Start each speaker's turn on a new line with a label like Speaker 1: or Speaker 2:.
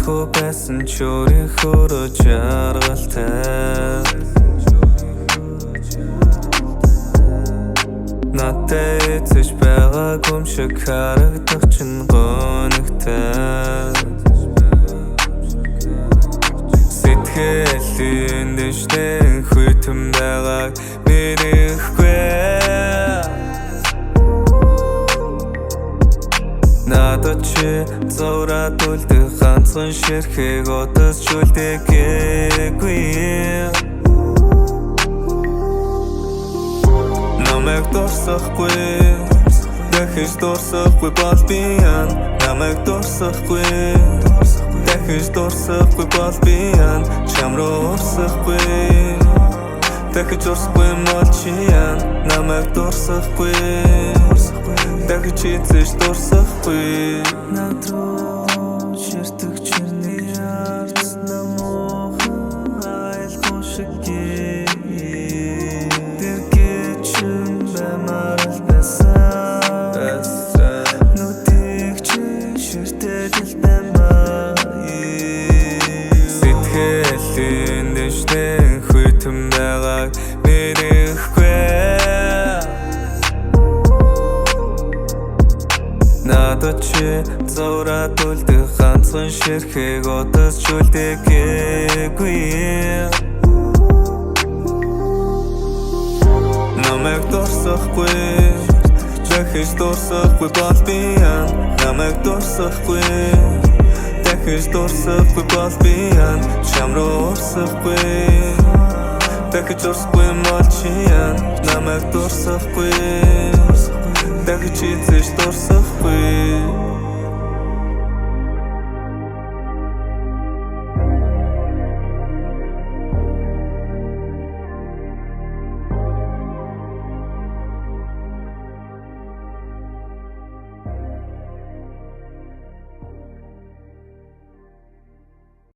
Speaker 1: Магадгүй байсан ч өөрийнхөө жаргалтай Надад эцэж байгаагүй юм шиг харагдах чинь гонигтай Сэтгэлийн дэвшнэн хүйтэн байгааг мэдэхгүй Надад чи зураад үлдэх ганцхан ширхэг удасч үлдээгүй Намайг дурсахгүй дахиж дурсахгүй бол би яан Намайг дурсахгүй дахиж дурсахгүй бол би яан Чам руу урсахгүй дахиж урсахгүй мол чи яан Намайг дурсахгүй дахиж эцэж дурсахгүй Над руу ширтэг чиний арц намуухан айлгүй шиг Сэтгэлийн дэвшнэн хүйтэн байгааг мэдэхгүй Надад чи зураад үлдэх ганцхан ширхэг удасч үлдээгүй Намайг дурсахгүй дахиж дурсахгүй бол би яан Намайг дурсахгүй дахиж дурсахгүй бол би яан Чам руу урсахгүй дахиж урсахгүй мол чи яан Намайг дурсахгүй дахиж эцэж дурсахгүй